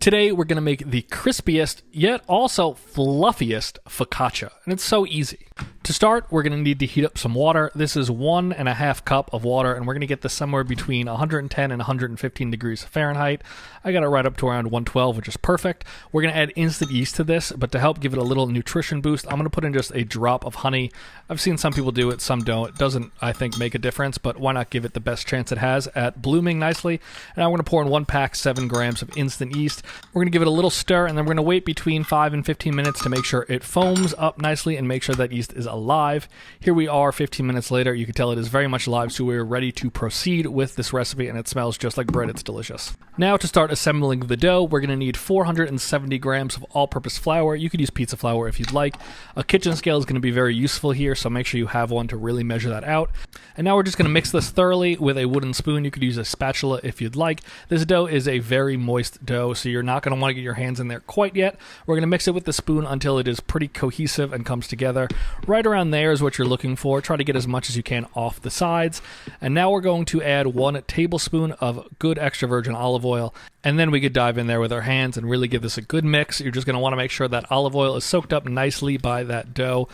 Today we're going to make the crispiest, yet also fluffiest focaccia, and it's so easy. To start, we're going to need to heat up some water. This is 1.5 cups of water, and we're going to get this somewhere between 110 and 115 degrees Fahrenheit. I got it right up to around 112, which is perfect. We're going to add instant yeast to this, but to help give it a little nutrition boost, I'm going to put in just a drop of honey. I've seen some people do it, some don't. It doesn't, I think, make a difference, but why not give it the best chance it has at blooming nicely? And I'm going to pour in 1 pack, 7 grams of instant yeast. We're going to give it a little stir, and then we're going to wait between 5 and 15 minutes to make sure it foams up nicely and make sure that yeast is alive. Here we are 15 minutes later. You can tell it is very much alive, so we're ready to proceed with this recipe, and it smells just like bread. It's delicious. Now to start assembling the dough, we're going to need 470 grams of all-purpose flour. You could use pizza flour if you'd like. A kitchen scale is going to be very useful here, so make sure you have one to really measure that out. And now we're just going to mix this thoroughly with a wooden spoon. You could use a spatula if you'd like. This dough is a very moist dough, so you're not going to want to get your hands in there quite yet. We're going to mix it with the spoon until it is pretty cohesive and comes together. Right around there is what you're looking for. Try to get as much as you can off the sides. And now we're going to add 1 tablespoon of good extra virgin olive oil. And then we could dive in there with our hands and really give this a good mix. You're just going to want to make sure that olive oil is soaked up nicely by that dough.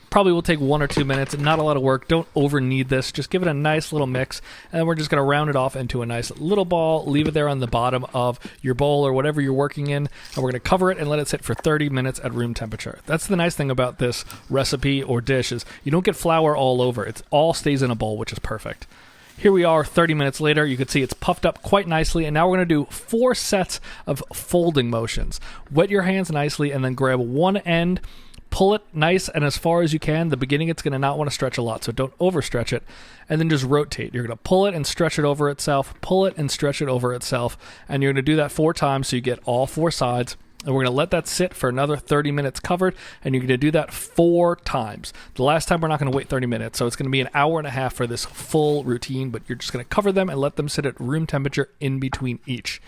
Probably will take 1 or 2 minutes. Not a lot of work. Don't over knead this. Just give it a nice little mix. And then we're just going to round it off into a nice little ball. Leave it there on the bottom of your bowl or whatever you're working in. And we're going to cover it and let it sit for 30 minutes at room temperature. That's the nice thing about this recipe or dish is you don't get flour all over. It all stays in a bowl, which is perfect. Here we are 30 minutes later. You can see it's puffed up quite nicely, and now we're going to do 4 sets of folding motions. Wet your hands nicely and then grab one end, pull it nice and as far as you can. The beginning it's going to not want to stretch a lot, so don't overstretch it, and then just rotate. You're going to pull it and stretch it over itself, pull it and stretch it over itself, and you're going to do that 4 times so you get all 4 sides. And we're going to let that sit for another 30 minutes covered, and you're going to do that 4 times. The last time we're not going to wait 30 minutes, so it's going to be an hour and a half for this full routine, but you're just going to cover them and let them sit at room temperature in between each.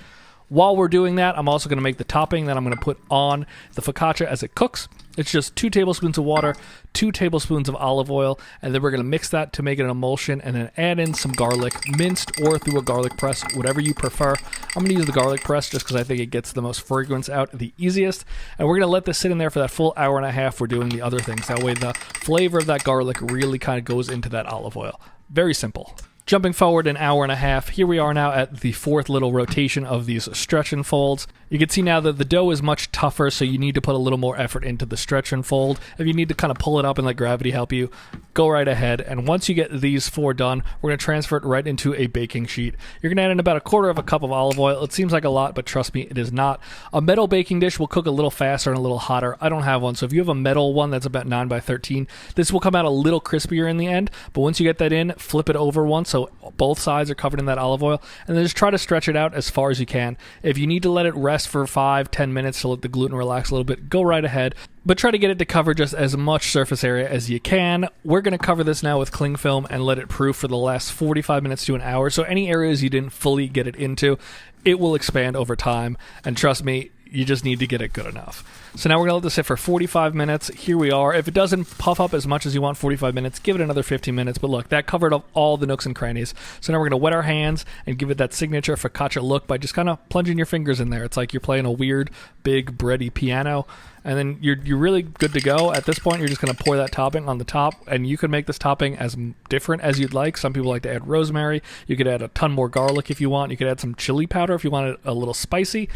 While we're doing that, I'm also going to make the topping that I'm going to put on the focaccia as it cooks. It's just 2 tablespoons of water, 2 tablespoons of olive oil, and then we're going to mix that to make it an emulsion and then add in some garlic, minced or through a garlic press, whatever you prefer. I'm going to use the garlic press just because I think it gets the most fragrance out the easiest. And we're going to let this sit in there for that full hour and a half. We're doing the other things. That way the flavor of that garlic really kind of goes into that olive oil. Very simple. Jumping forward an hour and a half, here we are now at the 4th little rotation of these stretch and folds. You can see now that the dough is much tougher, so you need to put a little more effort into the stretch and fold. If you need to kind of pull it up and let gravity help you, go right ahead. And once you get these 4 done, we're going to transfer it right into a baking sheet. You're going to add in about 1/4 cup of olive oil. It seems like a lot, but trust me, it is not. A metal baking dish will cook a little faster and a little hotter. I don't have one, so if you have a metal one that's about 9 by 13, this will come out a little crispier in the end. But once you get that in, flip it over once so both sides are covered in that olive oil, and then just try to stretch it out as far as you can. If you need to let it rest for 5-10 minutes to let the gluten relax a little bit, go right ahead, but try to get it to cover just as much surface area as you can. We're going to cover this now with cling film and let it proof for the last 45 minutes to an hour, so any areas you didn't fully get it into, it will expand over time, and trust me, you just need to get it good enough. So now we're going to let this sit for 45 minutes. Here we are. If it doesn't puff up as much as you want 45 minutes, give it another 15 minutes. But look, that covered up all the nooks and crannies. So now we're going to wet our hands and give it that signature focaccia look by just kind of plunging your fingers in there. It's like you're playing a weird, big, bready piano. And then you're really good to go. At this point, you're just going to pour that topping on the top. And you can make this topping as different as you'd like. Some people like to add rosemary. You could add a ton more garlic if you want. You could add some chili powder if you want it a little spicy.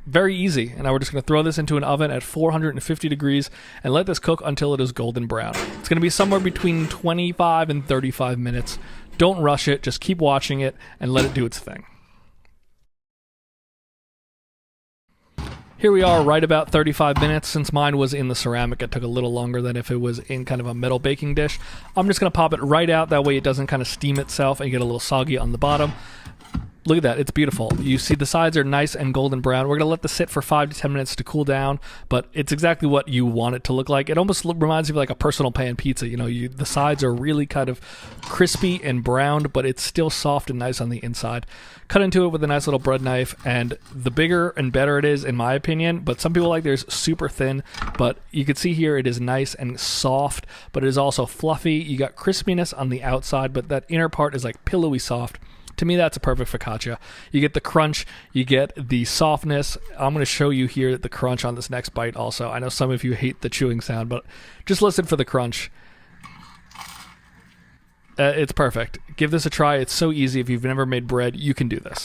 Very easy. And now we're just going to throw this into an oven at 450 degrees and let this cook until it is golden brown. It's going to be somewhere between 25 and 35 minutes. Don't rush it. Just keep watching it and let it do its thing. Here we are right about 35 minutes. Since mine was in the ceramic, it took a little longer than if it was in kind of a metal baking dish. I'm just going to pop it right out. That way it doesn't kind of steam itself and get a little soggy on the bottom. Look at that, it's beautiful. You see the sides are nice and golden brown. We're going to let this sit for 5 to 10 minutes to cool down, but it's exactly what you want it to look like. It almost reminds me of like a personal pan pizza. You know, the sides are really kind of crispy and browned, but it's still soft and nice on the inside. Cut into it with a nice little bread knife, and the bigger and better it is, in my opinion, but some people like theirs super thin, but you can see here it is nice and soft, but it is also fluffy. You got crispiness on the outside, but that inner part is like pillowy soft. To me, that's a perfect focaccia. You get the crunch, you get the softness. I'm going to show you here the crunch on this next bite also. I know some of you hate the chewing sound, but just listen for the crunch. It's perfect. Give this a try. It's so easy. If you've never made bread, you can do this.